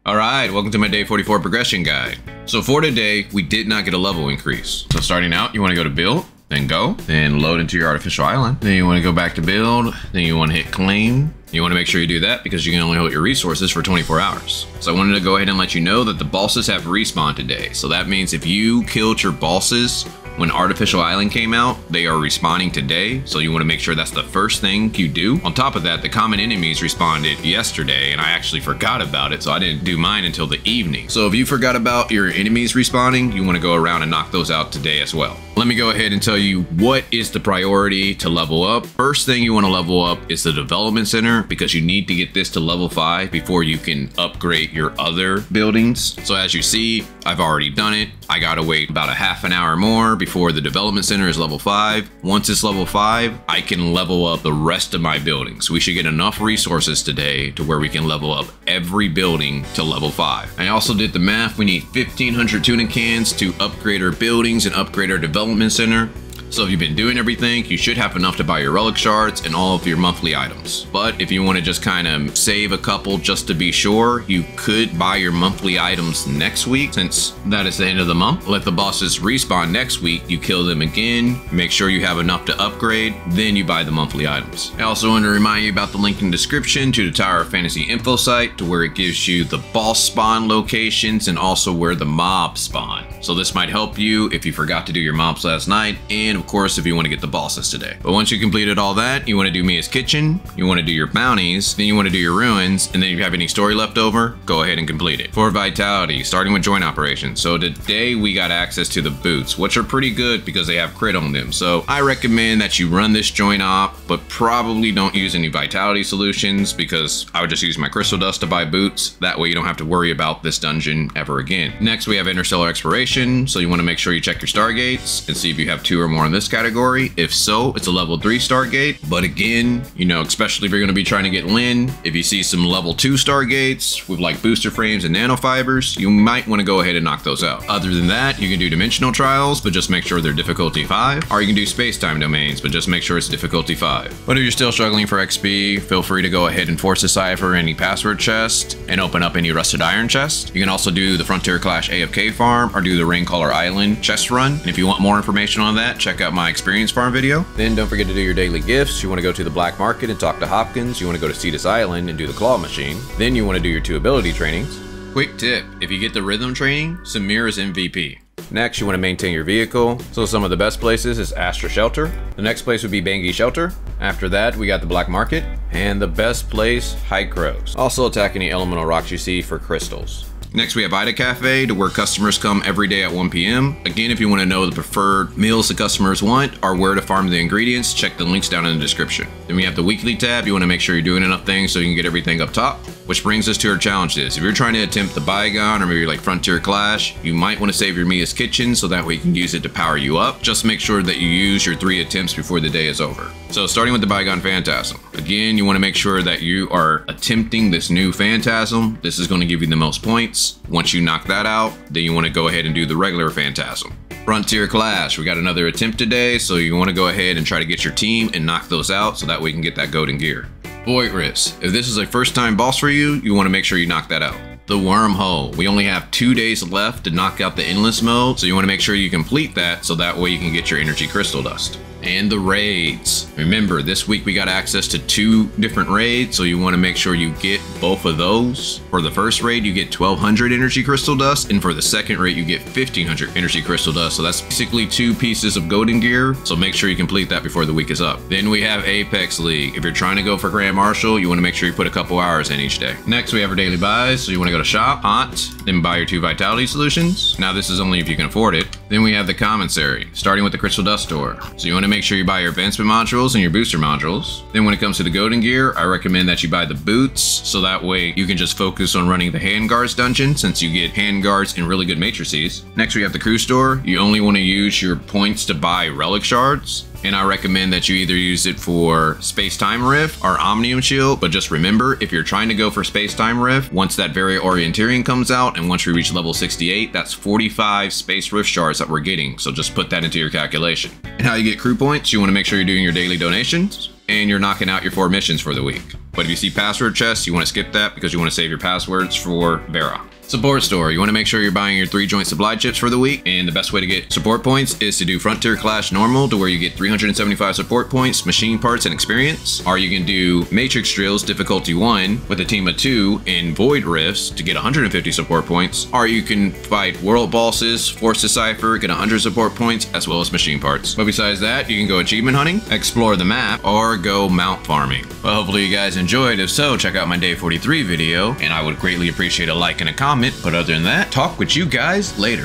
Alright, welcome to my day 44 progression guide. So for today, we did not get a level increase. So starting out, you want to go to build, then go, then load into your artificial island. Then you want to go back to build, then you want to hit claim. You want to make sure you do that because you can only hold your resources for 24 hours. So I wanted to go ahead and let you know that the bosses have respawned today. So that means if you killed your bosses when Artificial Island came out, they are respawning today, so you want to make sure that's the first thing you do. On top of that, the common enemies responded yesterday, and I actually forgot about it, so I didn't do mine until the evening. So if you forgot about your enemies respawning, you want to go around and knock those out today as well. Let me go ahead and tell you what is the priority to level up. First thing you want to level up is the Development Center, because you need to get this to level 5 before you can upgrade your other buildings. So as you see, I've already done it. I gotta wait about a half an hour more before the Development Center is level 5. Once it's level 5, I can level up the rest of my buildings. We should get enough resources today to where we can level up every building to level 5. I also did the math. We need 1,500 tuna cans to upgrade our buildings and upgrade our Development Center. So if you've been doing everything, you should have enough to buy your relic shards and all of your monthly items. But if you want to just kind of save a couple just to be sure, you could buy your monthly items next week, since that is the end of the month. Let the bosses respawn next week, you kill them again, make sure you have enough to upgrade, then you buy the monthly items. I also want to remind you about the link in the description to the Tower of Fantasy info site, to where it gives you the boss spawn locations and also where the mobs spawn. So this might help you if you forgot to do your mobs last night, and of course if you want to get the bosses today. But once you completed all that, you want to do Mia's Kitchen, you want to do your bounties, then you want to do your ruins, and then if you have any story left over, go ahead and complete it. For vitality, starting with joint operations. So today we got access to the boots, which are pretty good because they have crit on them. So I recommend that you run this joint op, but probably don't use any vitality solutions, because I would just use my crystal dust to buy boots. That way you don't have to worry about this dungeon ever again. Next we have interstellar exploration. So you want to make sure you check your stargates and see if you have 2 or more in this category. If so, it's a level 3 stargate. But again, you know, especially if you're going to be trying to get Lin, if you see some level 2 stargates with like booster frames and nanofibers, you might want to go ahead and knock those out. Other than that, you can do dimensional trials, but just make sure they're difficulty 5, or you can do space-time domains, but just make sure it's difficulty 5. But if you're still struggling for XP, feel free to go ahead and force decipher any password chest and open up any rusted iron chest. You can also do the Frontier Clash AFK farm or do the Raincaller Island chest run. And if you want more information on that, check out my experience farm video. Then don't forget to do your daily gifts. You want to go to the black market and talk to Hopkins. You want to go to Cetus Island and do the claw machine. Then you want to do your 2 ability trainings. Quick tip, if you get the rhythm training, Samir is MVP. Next, you want to maintain your vehicle. So some of the best places is Astra Shelter. The next place would be Bangi Shelter. After that, we got the Black Market. And the best place, High Crows. Also attack any elemental rocks you see for crystals. Next, we have Aida Cafe, to where customers come every day at 1 p.m. Again, if you want to know the preferred meals the customers want or where to farm the ingredients, check the links down in the description. Then we have the weekly tab. You want to make sure you're doing enough things so you can get everything up top. Which brings us to our challenges. If you're trying to attempt the Bygone or maybe like Frontier Clash, you might want to save your Mia's Kitchen so that way you can use it to power you up. Just make sure that you use your 3 attempts before the day is over. So starting with the Bygone Phantasm. Again, you want to make sure that you are attempting this new Phantasm. This is going to give you the most points. Once you knock that out, then you want to go ahead and do the regular Phantasm. Frontier Clash, we got another attempt today, so you want to go ahead and try to get your team and knock those out so that way you can get that golden gear. Void Risk, if this is a first time boss for you, you want to make sure you knock that out. The Wormhole, we only have 2 days left to knock out the endless mode, so you want to make sure you complete that so that way you can get your energy crystal dust. And the raids. Remember, this week we got access to 2 different raids, so you want to make sure you get both of those. For the first raid, you get 1,200 energy crystal dust, and for the second raid, you get 1,500 energy crystal dust. So that's basically 2 pieces of golden gear, so make sure you complete that before the week is up. Then we have Apex League. If you're trying to go for Grand Marshal, you want to make sure you put a couple hours in each day. Next, we have our daily buys, so you want to go to shop, hunt, then buy your 2 vitality solutions. Now this is only if you can afford it. Then we have the Commissary, starting with the Crystal Dust store. So you want to make sure you buy your advancement modules and your booster modules. Then when it comes to the golden gear, I recommend that you buy the boots, so that way you can just focus on running the handguards dungeon, since you get handguards and really good matrices. Next we have the crew store. You only want to use your points to buy relic shards. And I recommend that you either use it for Space-Time Rift or Omnium Shield, but just remember, if you're trying to go for Space-Time Rift, once that very orienteering comes out and once we reach level 68, that's 45 Space Rift shards that we're getting, so just put that into your calculation. And how you get crew points, you want to make sure you're doing your daily donations and you're knocking out your 4 missions for the week. But if you see password chests, you want to skip that because you want to save your passwords for Vera. Support store. You want to make sure you're buying your 3-joint supply chips for the week, and the best way to get support points is to do Frontier Clash Normal, to where you get 375 support points, machine parts, and experience. Or you can do Matrix Drills Difficulty 1 with a team of 2 in Void Rifts to get 150 support points. Or you can fight World Bosses, Force Decipher, get 100 support points, as well as machine parts. But besides that, you can go achievement hunting, explore the map, or go mount farming. Well, hopefully you guys enjoyed. If so, check out my day 43 video, and I would greatly appreciate a like and a comment. But other than that, talk with you guys later.